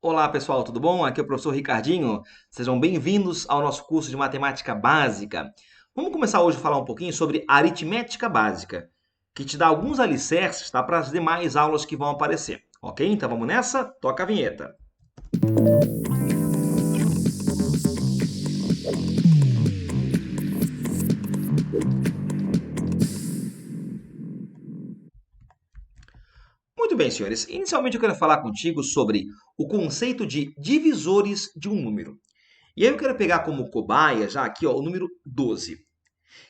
Olá pessoal, tudo bom? Aqui é o professor Ricardinho. Sejam bem-vindos ao nosso curso de Matemática Básica. Vamos começar hoje a falar um pouquinho sobre aritmética básica, que te dá alguns alicerces, tá, para as demais aulas que vão aparecer, ok? Então vamos nessa? Toca a vinheta. Muito bem, senhores. Inicialmente eu quero falar contigo sobre o conceito de divisores de um número. E aí eu quero pegar como cobaia já aqui, ó, o número 12.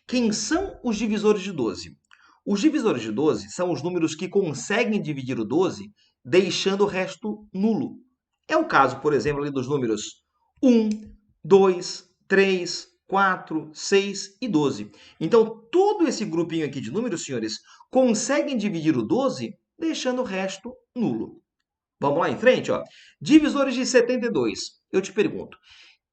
Quem são os divisores de 12? Os divisores de 12 são os números que conseguem dividir o 12, deixando o resto nulo. É o caso, por exemplo, ali dos números 1, 2, 3, 4, 6 e 12. Então, todo esse grupinho aqui de números, senhores, conseguem dividir o 12, deixando o resto nulo. Vamos lá em frente, ó. Divisores de 72. Eu te pergunto,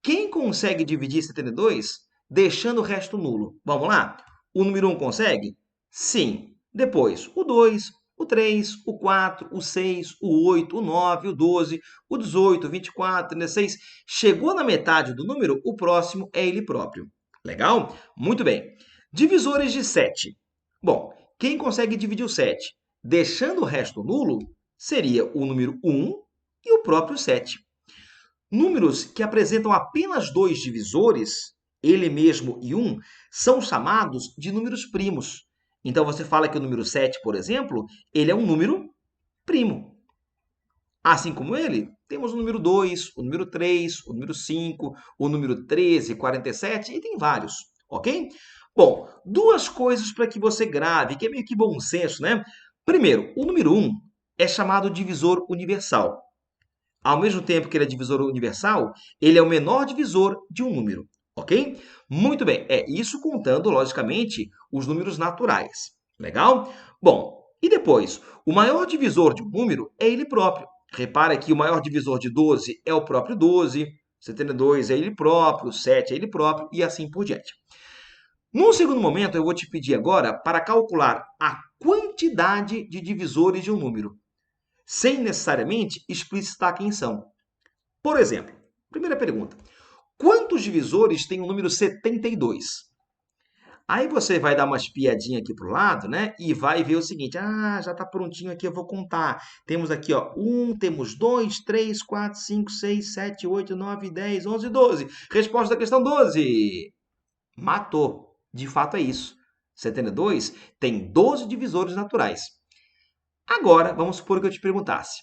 quem consegue dividir 72 deixando o resto nulo? Vamos lá? O número 1 consegue? Sim. Depois, o 2, o 3, o 4, o 6, o 8, o 9, o 12, o 18, o 24, o 36. Chegou na metade do número, o próximo é ele próprio. Legal? Muito bem. Divisores de 7. Bom, quem consegue dividir o 7 deixando o resto nulo seria o número 1 e o próprio 7. Números que apresentam apenas dois divisores, ele mesmo e 1, são chamados de números primos. Então, você fala que o número 7, por exemplo, ele é um número primo. Assim como ele, temos o número 2, o número 3, o número 5, o número 13, 47 e tem vários, ok? Bom, duas coisas para que você grave, que é meio que bom senso, né? Primeiro, o número 1 é chamado divisor universal. Ao mesmo tempo que ele é divisor universal, ele é o menor divisor de um número, ok? Muito bem, é isso contando, logicamente, os números naturais. Legal? Bom, e depois, o maior divisor de um número é ele próprio. Repara que o maior divisor de 12 é o próprio 12, 72 é ele próprio, 7 é ele próprio e assim por diante. Num segundo momento, eu vou te pedir agora para calcular a quantidade de divisores de um número, sem necessariamente explicitar quem são. Por exemplo, primeira pergunta: quantos divisores tem o número 72? Aí você vai dar uma espiadinha aqui para o lado, né? E vai ver o seguinte: já está prontinho aqui, eu vou contar. Temos aqui, ó, 1, temos 2, 3, 4, 5, 6, 7, 8, 9, 10, 11, 12. Resposta da questão 12. Matou. De fato é isso. 72 tem 12 divisores naturais. Agora, vamos supor que eu te perguntasse: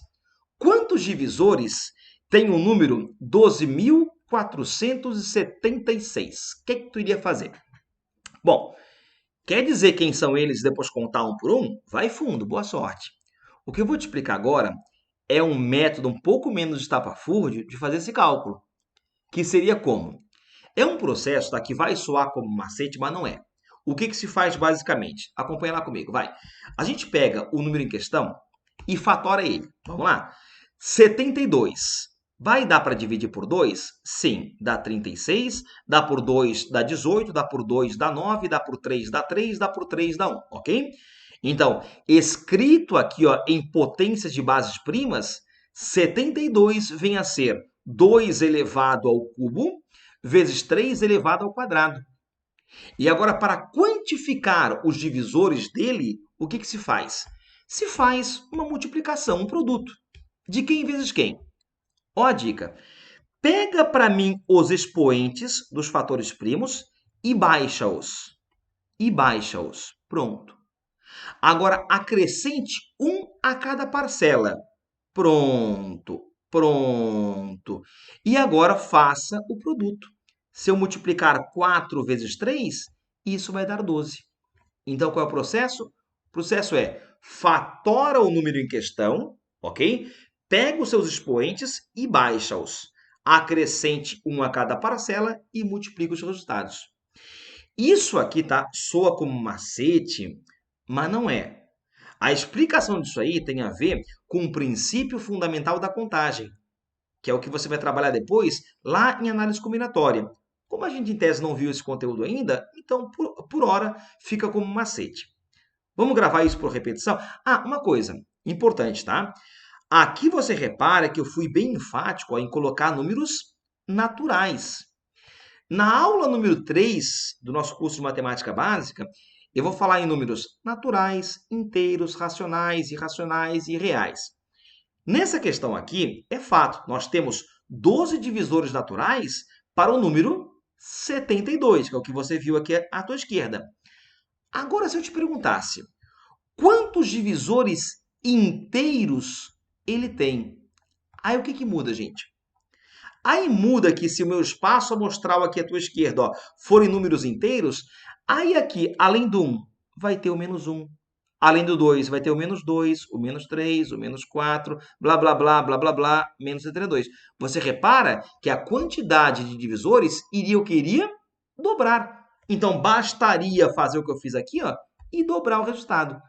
quantos divisores tem o número 12.476? O que tu iria fazer? Bom, quer dizer quem são eles e depois contar um por um? Vai fundo, boa sorte. O que eu vou te explicar agora é um método um pouco menos estapafúrdio de fazer esse cálculo, que seria como? É um processo, tá, que vai soar como macete, mas não é. O que se faz basicamente? Acompanha lá comigo, vai. A gente pega o número em questão e fatora ele. Vamos lá? 72. Vai dar para dividir por 2? Sim, dá 36. Dá por 2, dá 18. Dá por 2, dá 9. Dá por 3, dá 3. Dá por 3, dá 1, ok? Então, escrito aqui, ó, em potências de bases primas, 72 vem a ser 2 elevado ao cubo vezes 3 elevado ao quadrado. E agora, para quantificar os divisores dele, o que se faz? Se faz uma multiplicação, um produto. De quem vezes quem? Ó a dica. Pega para mim os expoentes dos fatores primos e baixa-os. E baixa-os. Pronto. Agora, acrescente 1 a cada parcela. Pronto. Pronto. E agora faça o produto. Se eu multiplicar 4 vezes 3, isso vai dar 12. Então, qual é o processo? O processo é fatora o número em questão, ok? Pega os seus expoentes e baixa-os. Acrescente 1 a cada parcela e multiplica os resultados. Isso aqui, tá? Soa como macete, mas não é. A explicação disso aí tem a ver com o princípio fundamental da contagem, que é o que você vai trabalhar depois lá em análise combinatória. Como a gente, em tese, não viu esse conteúdo ainda, então, por hora, fica como macete. Vamos gravar isso por repetição? Uma coisa importante, tá? Aqui você repara que eu fui bem enfático ó, em colocar números naturais. Na aula número 3 do nosso curso de matemática básica, eu vou falar em números naturais, inteiros, racionais, irracionais e reais. Nessa questão aqui, é fato, nós temos 12 divisores naturais para o número 72, que é o que você viu aqui à tua esquerda. Agora, se eu te perguntasse, quantos divisores inteiros ele tem? Aí o que muda, gente? Aí muda que se o meu espaço amostral aqui à tua esquerda ó, forem números inteiros, aí aqui, além do 1, vai ter o menos 1. Além do 2, vai ter o menos 2, o menos 3, o menos 4, blá, blá, blá, blá, blá, blá, menos 72. Você repara que a quantidade de divisores iria o que iria? Dobrar. Então, bastaria fazer o que eu fiz aqui ó, e dobrar o resultado.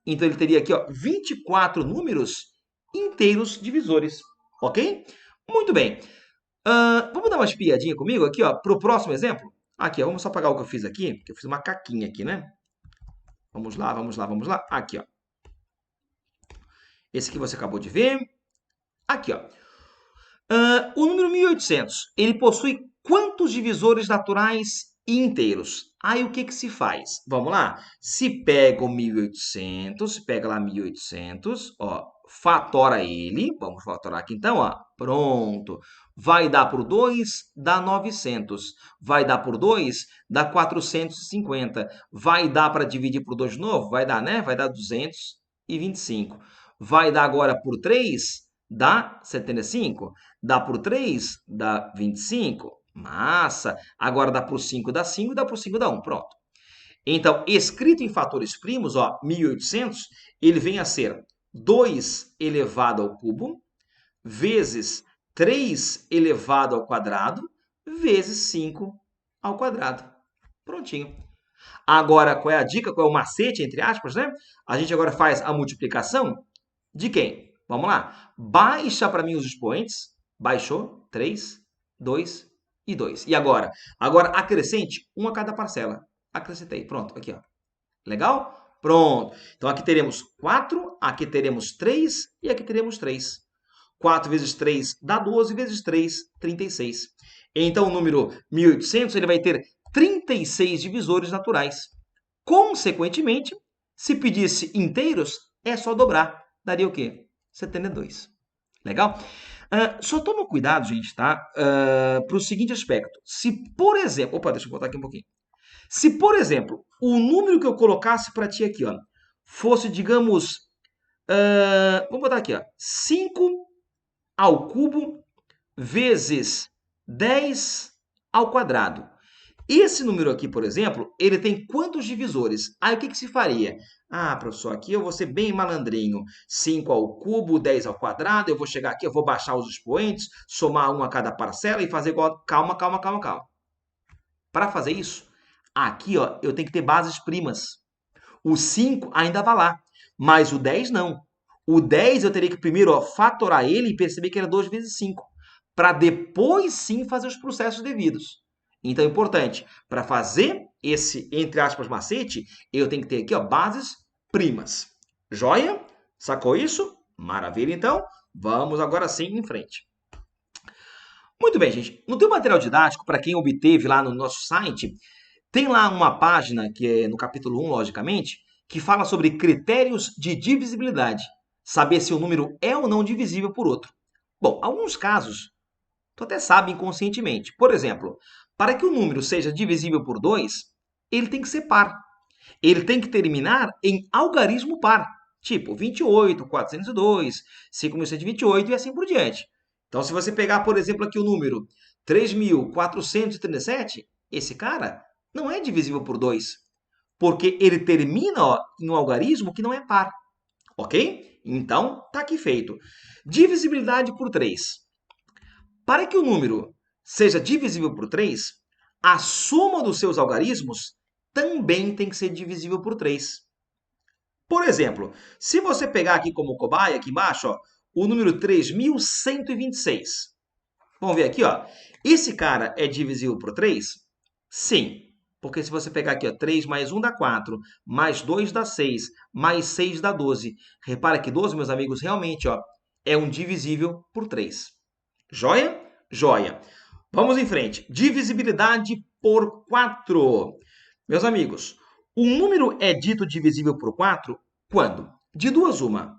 Então, ele teria aqui ó, 24 números inteiros divisores. Ok? Muito bem. Vamos dar uma espiadinha comigo aqui, ó, para o próximo exemplo? Aqui, ó, vamos só apagar o que eu fiz aqui, porque eu fiz uma caquinha aqui, né? Vamos lá, vamos lá, vamos lá. Aqui, ó. Esse que você acabou de ver. Aqui, ó. O número 1800, ele possui quantos divisores naturais e inteiros? Aí, o que se faz? Vamos lá. Se pega o 1800, se pega lá 1800, ó, fatora ele. Vamos fatorar aqui, então, ó. Pronto. Vai dar por 2, dá 900. Vai dar por 2, dá 450. Vai dar para dividir por 2 de novo? Vai dar, né? Vai dar 225. Vai dar agora por 3, dá 75. Dá por 3, dá 25. Massa! Agora dá por 5, dá 5, dá por 5, dá 1. Pronto. Então, escrito em fatores primos, ó, 1800, ele vem a ser 2 elevado ao cubo, vezes 3 elevado ao quadrado, vezes 5 ao quadrado. Prontinho. Agora, qual é a dica? Qual é o macete, entre aspas, né? A gente agora faz a multiplicação de quem? Vamos lá. Baixa para mim os expoentes. Baixou. 3, 2 e 2. E agora? Agora acrescente 1 a cada parcela. Acrescentei. Pronto. Aqui, ó. Legal? Pronto. Então, aqui teremos 4, aqui teremos 3 e aqui teremos 3. 4 vezes 3 dá 12, vezes 3, 36. Então, o número 1800 ele vai ter 36 divisores naturais. Consequentemente, se pedisse inteiros, é só dobrar. Daria o quê? 72. Legal? Só toma cuidado, gente, tá? Para o seguinte aspecto. Se, por exemplo... Opa, deixa eu botar aqui um pouquinho. Se, por exemplo, o número que eu colocasse para ti aqui, ó, fosse, digamos... vamos botar aqui, ó. 5 ao cubo vezes 10 ao quadrado. Esse número aqui, por exemplo, ele tem quantos divisores? Aí o que se faria? Ah, professor, aqui eu vou ser bem malandrinho. 5 ao cubo, 10 ao quadrado, eu vou chegar aqui, eu vou baixar os expoentes, somar 1 a cada parcela e fazer igual... Calma, calma, calma, calma. Para fazer isso, aqui ó, eu tenho que ter bases primas. O 5 ainda vai lá, mas o 10 não. O 10 eu teria que primeiro ó, fatorar ele e perceber que era 2 vezes 5, para depois sim fazer os processos devidos. Então é importante, para fazer esse, entre aspas, macete, eu tenho que ter aqui ó, bases primas. Joia? Sacou isso? Maravilha, então. Vamos agora sim em frente. Muito bem, gente. No teu material didático, para quem obteve lá no nosso site, tem lá uma página, que é no capítulo 1, logicamente, que fala sobre critérios de divisibilidade. Saber se o número é ou não divisível por outro. Bom, alguns casos, tu até sabe inconscientemente. Por exemplo, para que o número seja divisível por 2, ele tem que ser par. Ele tem que terminar em algarismo par. Tipo, 28, 402, 5.128 e assim por diante. Então, se você pegar, por exemplo, aqui o número 3.437, esse cara não é divisível por 2, porque ele termina ó, em um algarismo que não é par. Ok? Então, tá aqui feito. Divisibilidade por 3. Para que o número seja divisível por 3, a soma dos seus algarismos também tem que ser divisível por 3. Por exemplo, se você pegar aqui como cobaia, aqui embaixo, ó, o número 3.126. Vamos ver aqui, ó. Esse cara é divisível por 3? Sim. Porque se você pegar aqui, ó, 3 mais 1 dá 4, mais 2 dá 6, mais 6 dá 12. Repara que 12, meus amigos, realmente, ó, é um divisível por 3. Joia? Joia. Vamos em frente. Divisibilidade por 4. Meus amigos, um número é dito divisível por 4 quando? De duas uma.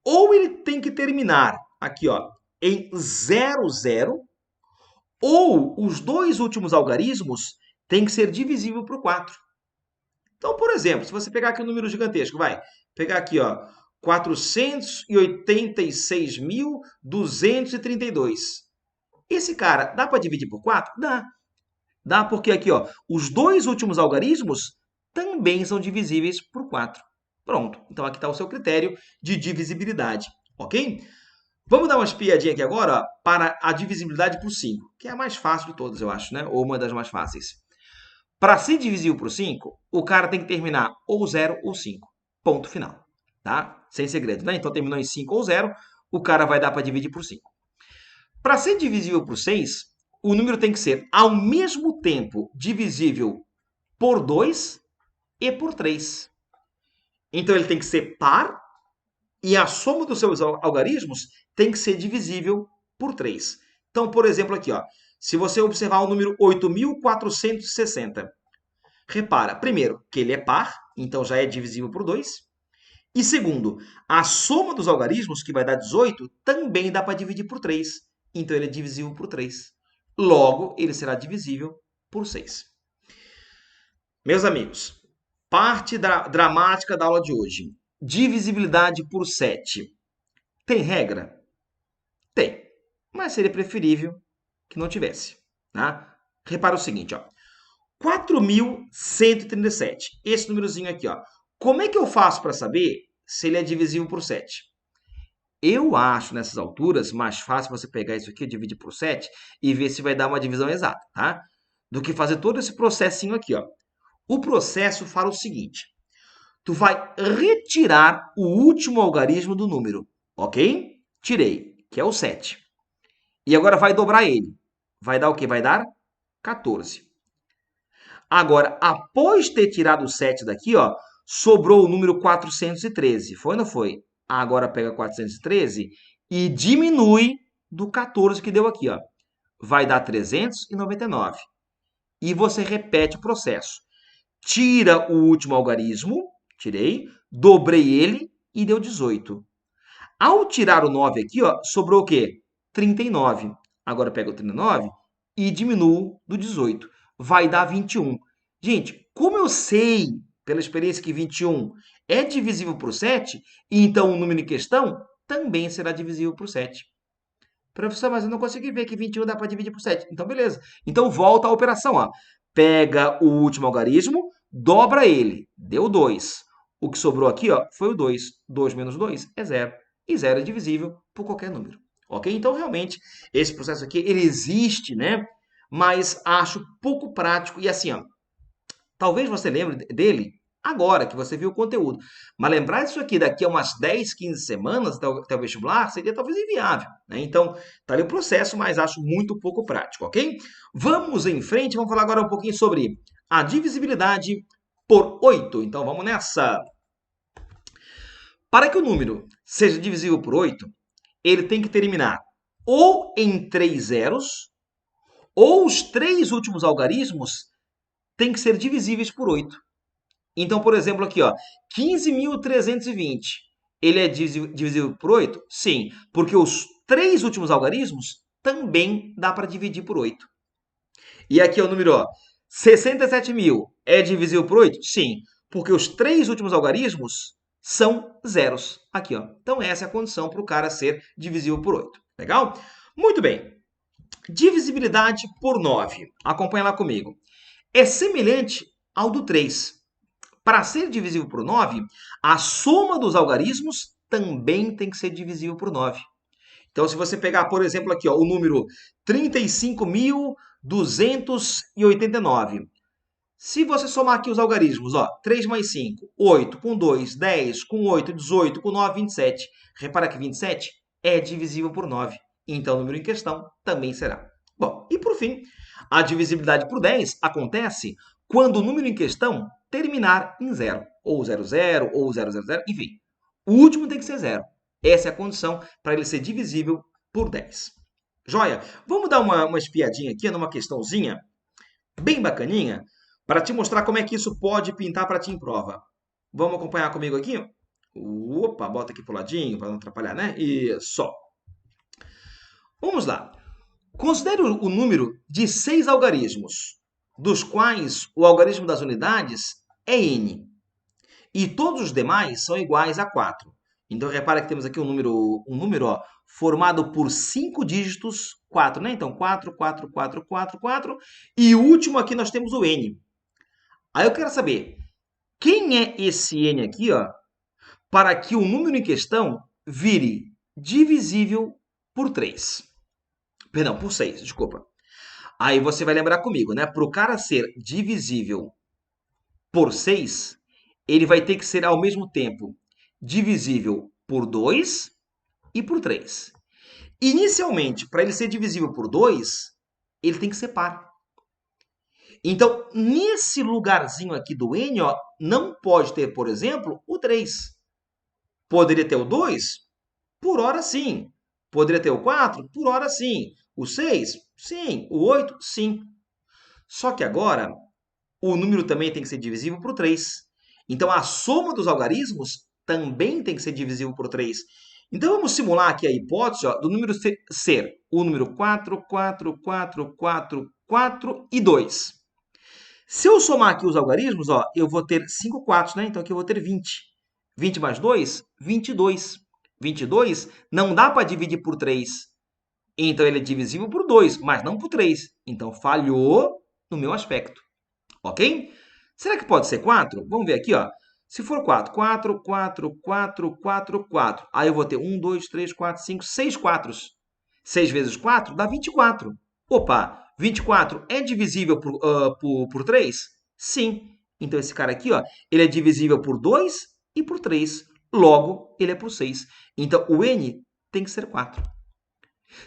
Ou ele tem que terminar aqui, ó, em 0, 0, ou os dois últimos algarismos têm que ser divisível por 4. Então, por exemplo, se você pegar aqui um número gigantesco, vai pegar aqui, ó, 486.232. Esse cara, dá para dividir por 4? Dá. Dá porque aqui, ó, os dois últimos algarismos também são divisíveis por 4. Pronto. Então, aqui está o seu critério de divisibilidade, ok? Vamos dar uma espiadinha aqui agora, ó, para a divisibilidade por 5, que é a mais fácil de todas, eu acho, né? Ou uma das mais fáceis. Para ser divisível por 5, o cara tem que terminar ou 0 ou 5. Ponto final. Tá? Sem segredo, né? Então, terminou em 5 ou 0, o cara vai dar para dividir por 5. Para ser divisível por 6, o número tem que ser, ao mesmo tempo, divisível por 2 e por 3. Então, ele tem que ser par e a soma dos seus algarismos tem que ser divisível por 3. Então, por exemplo, aqui, ó, se você observar o número 8.460, repara, primeiro, que ele é par, então já é divisível por 2. E segundo, a soma dos algarismos, que vai dar 18, também dá para dividir por 3. Então, ele é divisível por 3. Logo, ele será divisível por 6. Meus amigos, parte dramática da aula de hoje. Divisibilidade por 7. Tem regra? Tem. Mas seria preferível que não tivesse. Tá? Repara o seguinte, ó. 4.137. Esse númerozinho aqui, ó. Como é que eu faço para saber se ele é divisível por 7? Eu acho, nessas alturas, mais fácil você pegar isso aqui, dividir por 7 e ver se vai dar uma divisão exata, tá? Do que fazer todo esse processinho aqui, ó. O processo fala o seguinte. Tu vai retirar o último algarismo do número, ok? Tirei, que é o 7. E agora vai dobrar ele. Vai dar o quê? Vai dar 14. Agora, após ter tirado o 7 daqui, ó, sobrou o número 413. Foi ou não foi? Agora pega 413 e diminui do 14 que deu aqui, ó. Vai dar 399. E você repete o processo. Tira o último algarismo, tirei, dobrei ele e deu 18. Ao tirar o 9 aqui, ó, sobrou o quê? 39. Agora pega o 39 e diminuo do 18. Vai dar 21. Gente, como eu sei, pela experiência, que 21 é divisível por 7, então o número em questão também será divisível por 7. Professor, mas eu não consegui ver que 21 dá para dividir por 7. Então, beleza. Então, volta à operação. Ó. Pega o último algarismo, dobra ele. Deu 2. O que sobrou aqui, ó, foi o 2. 2 menos 2 é 0. E 0 é divisível por qualquer número. Ok? Então, realmente, esse processo aqui, ele existe, né? Mas acho pouco prático. E assim, ó, talvez você lembre dele agora que você viu o conteúdo. Mas lembrar disso aqui daqui a umas 10, 15 semanas até o vestibular seria talvez inviável. Né? Então, está ali o processo, mas acho muito pouco prático, ok? Vamos em frente, vamos falar agora um pouquinho sobre a divisibilidade por 8. Então, vamos nessa. Para que o número seja divisível por 8, ele tem que terminar ou em 3 zeros, ou os 3 últimos algarismos têm que ser divisíveis por 8. Então, por exemplo, aqui, ó, 15.320, ele é divisível por 8? Sim, porque os 3 últimos algarismos também dá para dividir por 8. E aqui é o número, ó, 67.000 é divisível por 8? Sim, porque os 3 últimos algarismos são zeros. Aqui, ó. Então, essa é a condição para o cara ser divisível por 8. Legal? Muito bem. Divisibilidade por 9. Acompanha lá comigo. É semelhante ao do 3. Para ser divisível por 9, a soma dos algarismos também tem que ser divisível por 9. Então, se você pegar, por exemplo, aqui, ó, o número 35.289. Se você somar aqui os algarismos, ó, 3 mais 5, 8, com 2, 10, com 8, 18, com 9, 27. Repara que 27 é divisível por 9. Então, o número em questão também será. Bom, e por fim, a divisibilidade por 10 acontece quando o número em questão terminar em 0. Ou 00, ou 000, enfim. O último tem que ser 0. Essa é a condição para ele ser divisível por 10. Joia? Vamos dar uma espiadinha aqui numa questãozinha bem bacaninha para te mostrar como é que isso pode pintar para ti em prova. Vamos acompanhar comigo aqui? Opa, bota aqui pro ladinho para não atrapalhar, né? Isso. Vamos lá. Considere o número de 6 algarismos, dos quais o algarismo das unidades é n. E todos os demais são iguais a 4. Então, repara que temos aqui um número ó, formado por 5 dígitos, 4, né? Então, 4, 4, 4, 4, 4. E o último aqui nós temos o n. Aí eu quero saber, quem é esse n aqui, ó, para que o número em questão vire divisível por 3? Perdão, por 6, desculpa. Aí você vai lembrar comigo, né? Para o cara ser divisível por 6, ele vai ter que ser ao mesmo tempo divisível por 2 e por 3. Inicialmente, para ele ser divisível por 2, ele tem que ser par. Então, nesse lugarzinho aqui do n, ó, não pode ter, por exemplo, o 3. Poderia ter o 2? Por hora, sim. Poderia ter o 4? Por hora, sim. O 6? Sim. O 8? Sim. Só que agora, o número também tem que ser divisível por 3. Então, a soma dos algarismos também tem que ser divisível por 3. Então, vamos simular aqui a hipótese ó, do número ser o número 4, 4, 4, 4, 4 e 2. Se eu somar aqui os algarismos, ó, eu vou ter 5 quartos, né? Então, aqui eu vou ter 20. 20 mais 2, 22. 22 não dá para dividir por 3. Então, ele é divisível por 2, mas não por 3. Então, falhou no meu aspecto. Ok? Será que pode ser 4? Vamos ver aqui, ó. Se for 4, 4, 4, 4, 4, 4. Aí eu vou ter 1, 2, 3, 4, 5, 6 quatros. 6 vezes 4 dá 24. Opa, 24 é divisível por 3? Sim. Então, esse cara aqui, ó, ele é divisível por 2 e por 3. Logo, ele é por 6. Então, o n tem que ser 4.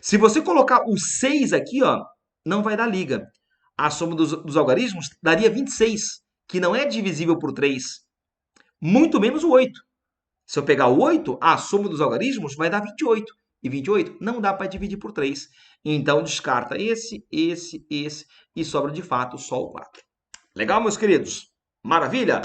Se você colocar o 6 aqui, ó, não vai dar liga. A soma dos algarismos daria 26, que não é divisível por 3. Muito menos o 8. Se eu pegar o 8, a soma dos algarismos vai dar 28. E 28 não dá para dividir por 3. Então, descarta esse e sobra, de fato, só o 4. Legal, meus queridos? Maravilha?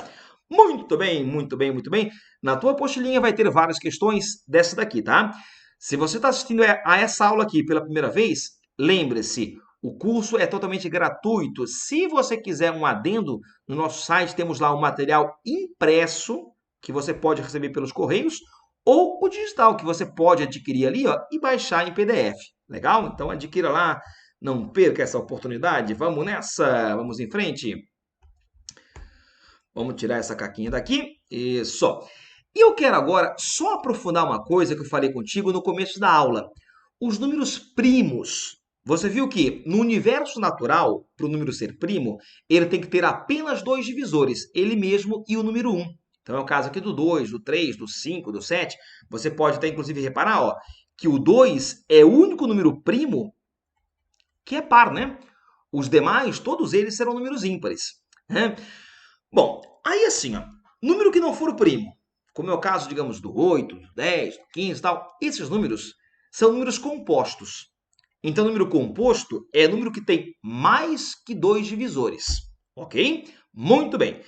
Muito bem, muito bem, muito bem. Na tua apostilinha vai ter várias questões dessa daqui, tá? Se você está assistindo a essa aula aqui pela primeira vez, lembre-se, o curso é totalmente gratuito. Se você quiser um adendo, no nosso site temos lá um material impresso que você pode receber pelos correios ou o digital que você pode adquirir ali ó, e baixar em PDF. Legal? Então adquira lá, não perca essa oportunidade. Vamos nessa, vamos em frente. Vamos tirar essa caquinha daqui. Isso. E eu quero agora só aprofundar uma coisa que eu falei contigo no começo da aula. Os números primos. Você viu que no universo natural, para o número ser primo, ele tem que ter apenas 2 divisores, ele mesmo e o número 1. Então é o caso aqui do 2, do 3, do 5, do 7. Você pode até inclusive reparar ó, que o 2 é o único número primo que é par, né? Os demais, todos eles serão números ímpares. Né? Bom, aí assim, ó, número que não for primo, como é o caso, digamos, do 8, do 10, do 15 e tal, esses números são números compostos. Então, número composto é número que tem mais que 2 divisores, ok? Muito bem.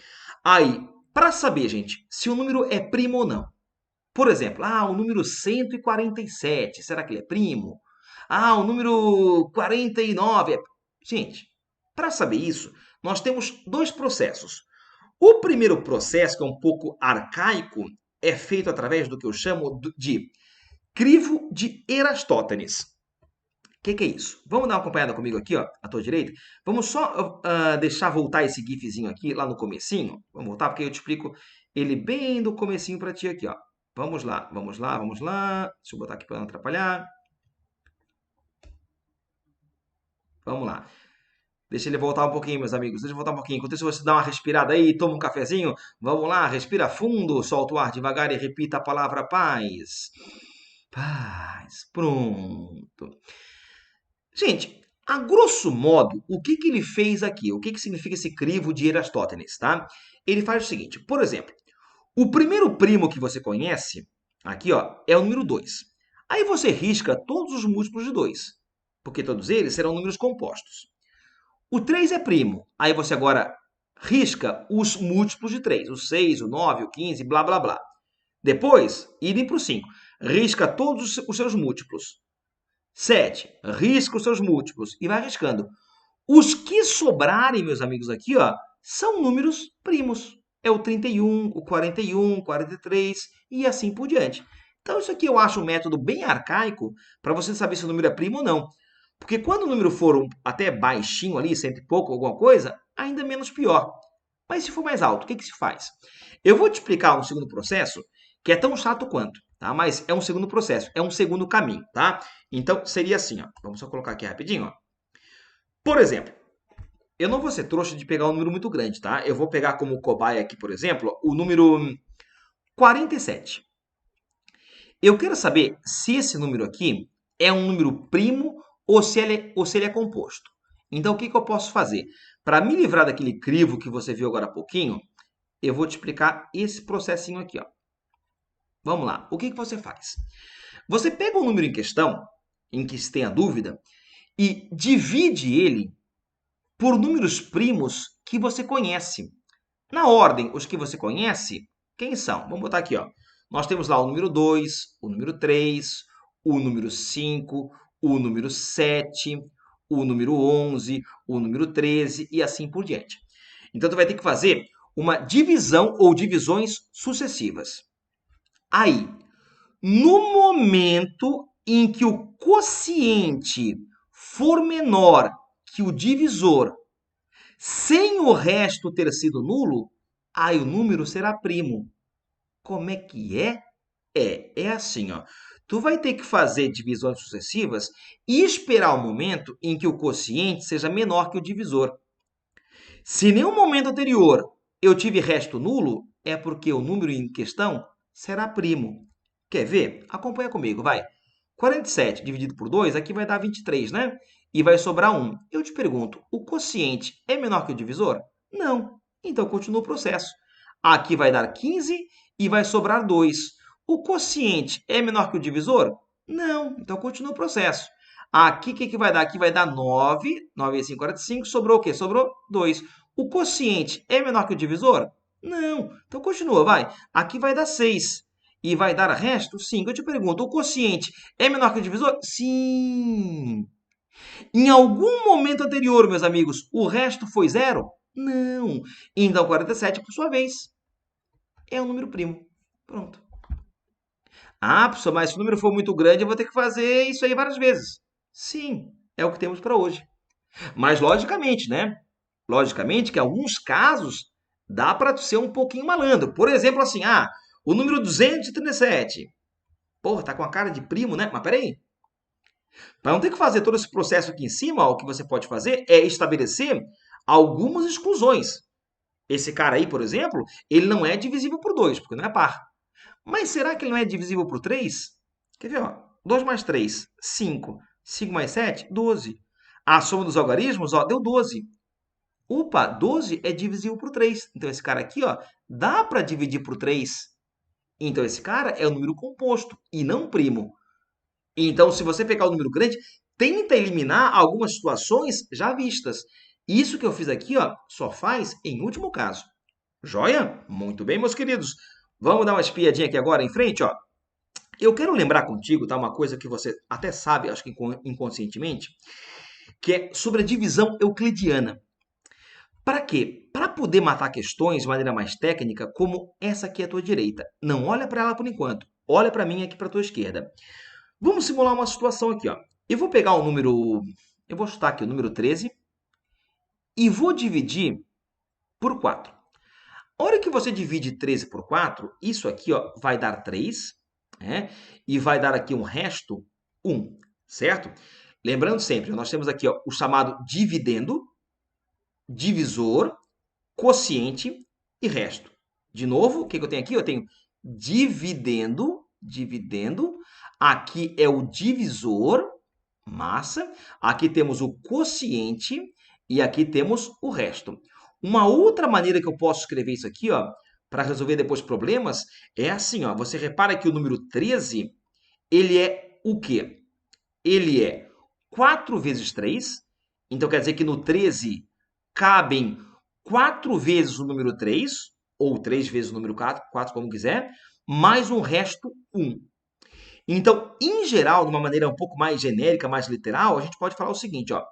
Aí, para saber, gente, se o número é primo ou não. Por exemplo, o número 147, será que ele é primo? O número 49 é... Gente, para saber isso, nós temos 2 processos. O primeiro processo, que é um pouco arcaico, é feito através do que eu chamo de crivo de Erastótenes. O que é isso? Vamos dar uma acompanhada comigo aqui, ó, à tua direita. Vamos só deixar voltar esse gifzinho aqui lá no comecinho. Vamos voltar, porque eu te explico ele bem do comecinho para ti aqui, ó. Vamos lá, vamos lá, vamos lá. Deixa eu botar aqui para não atrapalhar. Vamos lá. Deixa ele voltar um pouquinho, meus amigos. Deixa ele voltar um pouquinho. Enquanto isso, você dá uma respirada aí, toma um cafezinho. Vamos lá, respira fundo, solta o ar devagar e repita a palavra paz. Paz. Pronto. Gente, a grosso modo, o que ele fez aqui? O que significa esse crivo de Erastótenes, tá? Ele faz o seguinte, por exemplo, o primeiro primo que você conhece, Aqui, ó, é o número 2. Aí você risca todos os múltiplos de 2, porque todos eles serão números compostos. O 3 é primo. Aí você agora risca os múltiplos de 3, o 6, o 9, o 15, blá, blá, blá. Depois, idem para o 5. Risca todos os seus múltiplos. 7, risca os seus múltiplos e vai riscando. Os que sobrarem, meus amigos, aqui, ó, são números primos. É o 31, o 41, 43 e assim por diante. Então, isso aqui eu acho um método bem arcaico para você saber se o número é primo ou não. Porque quando o número for até baixinho ali, cento e pouco, alguma coisa, ainda menos pior. Mas se for mais alto, o que se faz? Eu vou te explicar um segundo processo que é tão chato quanto, tá? Mas é um segundo processo, é um segundo caminho, tá? Então, seria assim, ó. Vamos só colocar aqui rapidinho, ó. Por exemplo, eu não vou ser trouxa de pegar um número muito grande, tá? Eu vou pegar como cobaia aqui, por exemplo, o número 47. Eu quero saber se esse número aqui é um número primo ou se ele é composto. Então, o que eu posso fazer? Para me livrar daquele crivo que você viu agora há pouquinho, eu vou te explicar esse processinho aqui, ó. Vamos lá. O que você faz? Você pega o número em questão, em que se tem a dúvida, e divide ele por números primos que você conhece. Na ordem, os que você conhece, quem são? Vamos botar aqui, ó. Nós temos lá o número 2, o número 3, o número 5, o número 7, o número 11, o número 13 e assim por diante. Então, tu vai ter que fazer uma divisão ou divisões sucessivas. Aí, no momento em que o quociente for menor que o divisor, sem o resto ter sido nulo, aí o número será primo. Como é que é? É assim, ó. Tu vai ter que fazer divisões sucessivas e esperar o momento em que o quociente seja menor que o divisor. Se em nenhum momento anterior eu tive resto nulo, é porque o número em questão será primo. Quer ver? Acompanha comigo, vai. 47 dividido por 2, aqui vai dar 23, né? E vai sobrar 1. Eu te pergunto, o quociente é menor que o divisor? Não. Então, continua o processo. Aqui vai dar 15 e vai sobrar 2. O quociente é menor que o divisor? Não. Então, continua o processo. Aqui, o que vai dar? Aqui vai dar 9. 9 vezes 5, 45. Sobrou o quê? Sobrou 2. O quociente é menor que o divisor? Não. Então, continua, vai. Aqui vai dar 6. E vai dar resto? 5. Eu te pergunto, o quociente é menor que o divisor? Sim. Em algum momento anterior, meus amigos, o resto foi zero? Não. Então, 47, por sua vez, é um número primo. Pronto. Ah, professor, mas se o número for muito grande, eu vou ter que fazer isso aí várias vezes. Sim, é o que temos para hoje. Mas, logicamente, né? Logicamente que em alguns casos dá para ser um pouquinho malandro. Por exemplo, assim, o número 237. Porra, tá com a cara de primo, né? Mas peraí. Para não ter que fazer todo esse processo aqui em cima, ó, o que você pode fazer é estabelecer algumas exclusões. Esse cara aí, por exemplo, ele não é divisível por 2, porque não é par. Mas será que ele não é divisível por 3? Quer ver? Ó? 2 mais 3, 5. 5 mais 7, 12. A soma dos algarismos, ó, deu 12. Opa, 12 é divisível por 3. Então, esse cara aqui, ó, dá para dividir por 3. Então, esse cara é um número composto e não primo. Então, se você pegar o número grande, tenta eliminar algumas situações já vistas. Isso que eu fiz aqui, ó, só faz em último caso. Joia? Muito bem, meus queridos. Vamos dar uma espiadinha aqui agora em frente, ó. Eu quero lembrar contigo, tá, uma coisa que você até sabe, acho que inconscientemente, que é sobre a divisão euclidiana. Para quê? Para poder matar questões de maneira mais técnica, como essa aqui à tua direita. Não olha para ela por enquanto. Olha para mim aqui para a tua esquerda. Vamos simular uma situação aqui, ó. Eu vou pegar o número, eu vou chutar aqui o número 13 e vou dividir por 4. A hora que você divide 13 por 4, isso aqui, ó, vai dar 3, né? E vai dar aqui um resto 1, certo? Lembrando sempre, nós temos aqui, ó, o chamado dividendo, divisor, quociente e resto. De novo, o que eu tenho aqui? Eu tenho dividendo, aqui é o divisor, massa, aqui temos o quociente e aqui temos o resto. Uma outra maneira que eu posso escrever isso aqui, ó, para resolver depois problemas, é assim, ó. Você repara que o número 13, ele é o quê? Ele é 4 vezes 3. Então, quer dizer que no 13 cabem 4 vezes o número 3, ou 3 vezes o número 4 como quiser, mais um resto 1. Então, em geral, de uma maneira um pouco mais genérica, mais literal, a gente pode falar o seguinte, ó.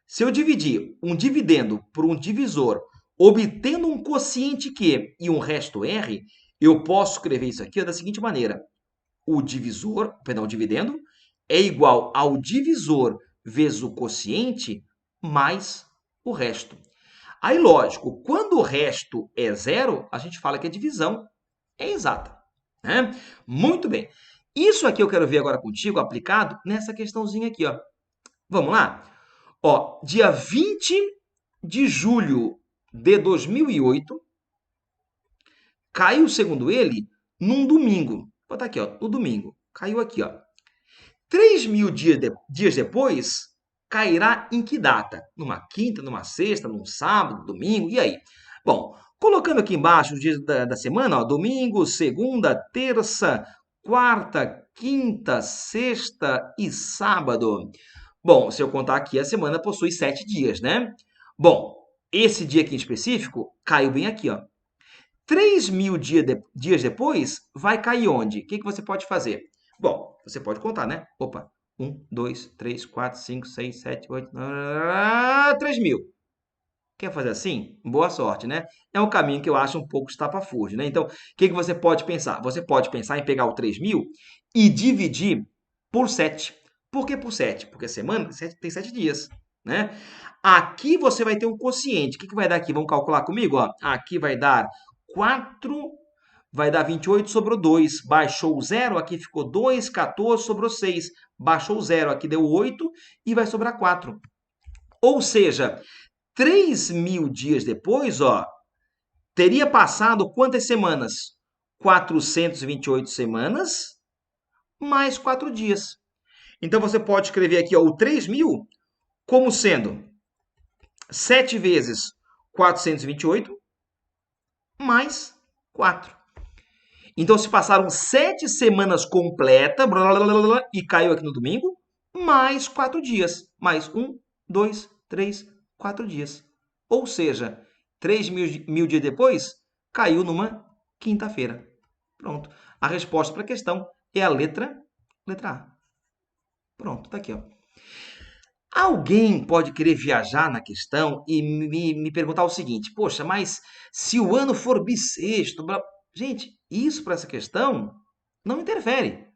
Se eu dividir um dividendo por um divisor, obtendo um quociente Q e um resto R, eu posso escrever isso aqui da seguinte maneira. O dividendo é igual ao divisor vezes o quociente mais o resto. Aí, lógico, quando o resto é zero, a gente fala que a divisão é exata, né? Muito bem. Isso aqui eu quero ver agora contigo aplicado nessa questãozinha aqui, ó. Vamos lá? Ó, dia 20 de julho de 2008, caiu, segundo ele, num domingo. Vou botar aqui, ó, no domingo. Caiu aqui, ó. 3.000 dias depois, cairá em que data? Numa quinta, numa sexta, num sábado, domingo, e aí? Bom, colocando aqui embaixo os dias da semana, ó, domingo, segunda, terça, quarta, quinta, sexta e sábado. Bom, se eu contar aqui, a semana possui 7 dias, né? Bom, esse dia aqui em específico caiu bem aqui, ó. 3.000 dias depois, vai cair onde? O que você pode fazer? Bom, você pode contar, né? Opa, 1, 2, 3, 4, 5, 6, 7, 8, 3.000. Quer fazer assim? Boa sorte, né? É um caminho que eu acho um pouco estapafúrdio, né? Então, o que você pode pensar? Você pode pensar em pegar o 3.000 e dividir por 7. Por que por 7? Porque a semana tem 7 dias, né? Aqui você vai ter um quociente. O que vai dar aqui? Vamos calcular comigo? Ó. Aqui vai dar 4, vai dar 28, sobrou 2. Baixou o 0, aqui ficou 2, 14, sobrou 6. Baixou o 0, aqui deu 8 e vai sobrar 4. Ou seja, 3.000 dias depois, ó, teria passado quantas semanas? 428 semanas mais 4 dias. Então, você pode escrever aqui ó, o 3.000 como sendo 7 vezes 428 mais 4. Então, se passaram 7 semanas completas e caiu aqui no domingo, mais 4 dias. Mais 1, 2, 3, 4 dias. Ou seja, 3.000 dias depois, caiu numa quinta-feira. Pronto. A resposta para a questão é a letra A. Pronto, tá aqui, ó. Alguém pode querer viajar na questão e me perguntar o seguinte: poxa, mas se o ano for bissexto. Gente, isso para essa questão não interfere.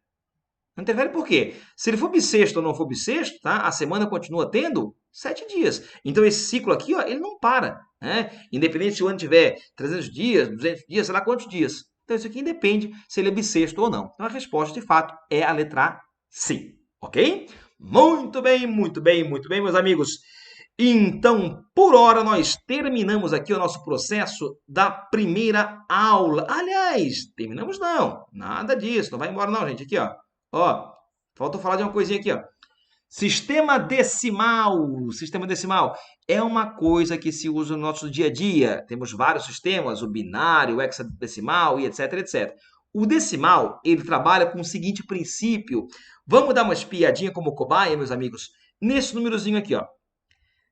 Não interfere por quê? Se ele for bissexto ou não for bissexto, tá? A semana continua tendo 7 dias. Então esse ciclo aqui, ó, ele não para, né? Independente se o ano tiver 300 dias, 200 dias, sei lá quantos dias. Então isso aqui independe se ele é bissexto ou não. Então a resposta, de fato, é a letra A, sim. Ok? Muito bem, muito bem, muito bem, meus amigos. Então, por hora, nós terminamos aqui o nosso processo da primeira aula. Aliás, terminamos não, nada disso, não vai embora não, gente. Aqui, ó. Ó, falta eu falar de uma coisinha aqui, ó. Sistema decimal. Sistema decimal é uma coisa que se usa no nosso dia a dia. Temos vários sistemas, o binário, o hexadecimal e etc, etc. O decimal, ele trabalha com o seguinte princípio. Vamos dar uma espiadinha como cobaia, meus amigos, nesse númerozinho aqui, ó.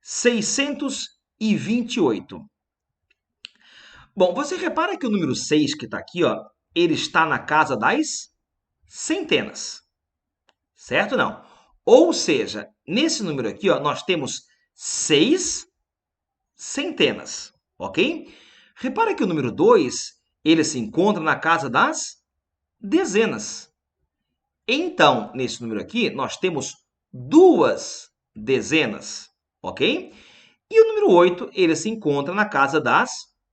628. Bom, você repara que o número 6 que está aqui, ó, ele está na casa das centenas. Certo ou não? Ou seja, nesse número aqui, ó, nós temos 6 centenas, ok? Repara que o número 2, ele se encontra na casa das dezenas. Então, nesse número aqui, nós temos 2 dezenas, ok? E o número 8, ele se encontra na casa das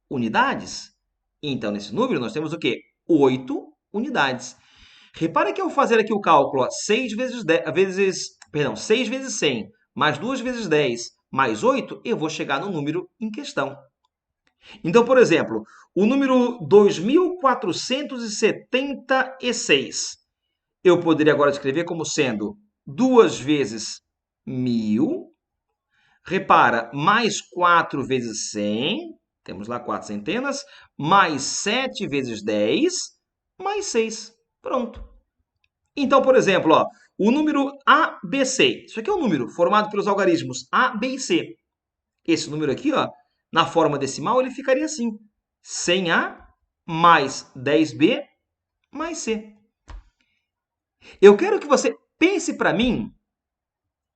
unidades. Então, nesse número, nós temos o quê? 8 unidades. Repare que ao fazer aqui o cálculo, ó, 6 vezes 100, mais 2 vezes 10, mais 8, eu vou chegar no número em questão. Então, por exemplo, o número 2.476, eu poderia agora escrever como sendo 2 vezes 1.000, repara, mais 4 vezes 100, Temos lá 4 centenas, mais 7 vezes 10, mais 6. Pronto. Então, por exemplo, ó, o número ABC. Isso aqui é um número formado pelos algarismos A, B e C. Esse número aqui, ó, na forma decimal, ele ficaria assim. 100A mais 10B mais C. Eu quero que você pense para mim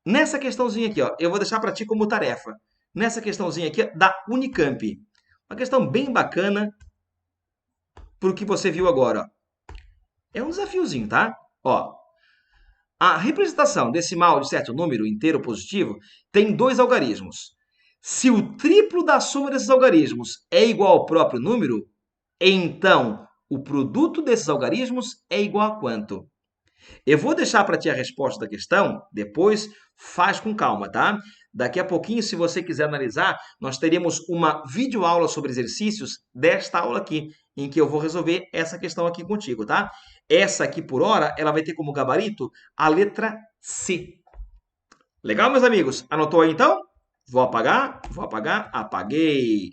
nessa questãozinha aqui, ó. Eu vou deixar para ti como tarefa. Nessa questãozinha aqui da Unicamp. Uma questão bem bacana para o que você viu agora. Ó. É um desafiozinho, tá? Ó, a representação decimal de certo número inteiro positivo tem 2 algarismos. Se o triplo da soma desses algarismos é igual ao próprio número, então o produto desses algarismos é igual a quanto? Eu vou deixar para ti a resposta da questão, depois faz com calma, tá? Daqui a pouquinho, se você quiser analisar, nós teríamos uma videoaula sobre exercícios desta aula aqui, em que eu vou resolver essa questão aqui contigo, tá? Essa aqui, por hora, ela vai ter como gabarito a letra C. Legal, meus amigos? Anotou aí, então? Vou apagar, apaguei.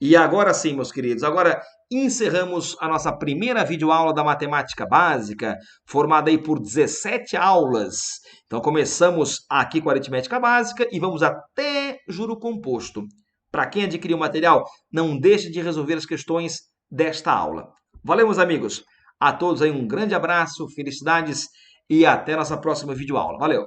E agora sim, meus queridos, agora encerramos a nossa primeira videoaula da matemática básica, formada aí por 17 aulas. Então começamos aqui com a aritmética básica e vamos até juro composto. Para quem adquiriu o material, não deixe de resolver as questões desta aula. Valeu, meus amigos. A todos aí um grande abraço, felicidades e até nossa próxima videoaula. Valeu!